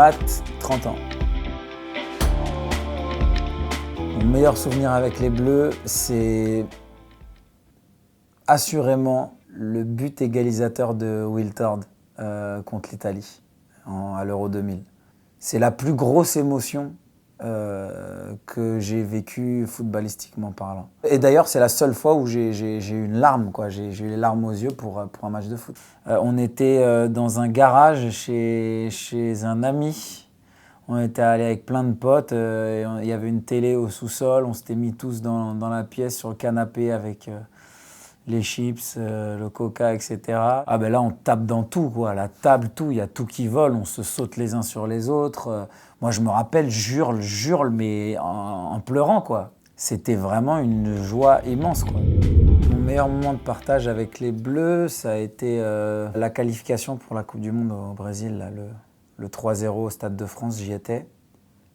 Matt, 30 ans. Mon meilleur souvenir avec les Bleus, c'est assurément le but égalisateur de Wiltord contre l'Italie à l'Euro 2000. C'est la plus grosse émotion que j'ai vécue footballistiquement parlant. Et d'ailleurs, c'est la seule fois où j'ai eu une larme, quoi. J'ai eu les larmes aux yeux pour un match de foot. On était dans un garage chez un ami. On était allé avec plein de potes. Il y avait une télé au sous-sol. On s'était mis tous dans la pièce sur le canapé avec les chips, le coca, etc. Ah ben là, on tape dans tout, quoi. La table, tout. Il y a tout qui vole. On se saute les uns sur les autres. Moi, je me rappelle, j'hurle, mais en pleurant, quoi. C'était vraiment une joie immense, quoi. Mon meilleur moment de partage avec les Bleus, ça a été la qualification pour la Coupe du Monde au Brésil, là, le 3-0 au Stade de France, j'y étais.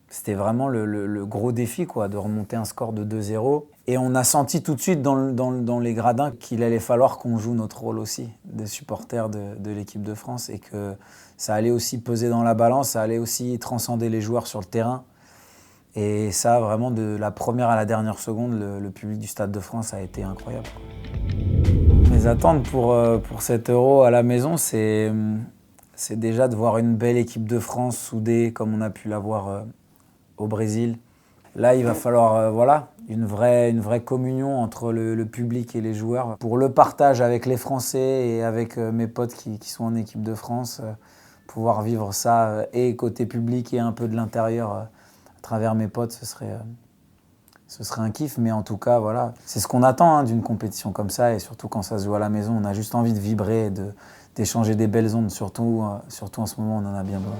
C'était vraiment le gros défi, quoi, de remonter un score de 2-0. Et on a senti tout de suite dans les gradins qu'il allait falloir qu'on joue notre rôle aussi, des supporters de l'équipe de France, et que ça allait aussi peser dans la balance, ça allait aussi transcender les joueurs sur le terrain. Et ça, vraiment, de la première à la dernière seconde, le public du Stade de France a été incroyable, quoi. Mes attentes pour cet Euro à la maison, c'est déjà de voir une belle équipe de France soudée comme on a pu l'avoir au Brésil. Là, il va falloir une vraie communion entre le public et les joueurs. Pour le partage avec les Français et avec mes potes qui sont en équipe de France, pouvoir vivre ça et côté public et un peu de l'intérieur à travers mes potes, ce serait un kiff. Mais en tout cas, voilà, c'est ce qu'on attend d'une compétition comme ça, et surtout quand ça se joue à la maison, on a juste envie de vibrer, d'échanger des belles ondes, surtout en ce moment, on en a bien besoin.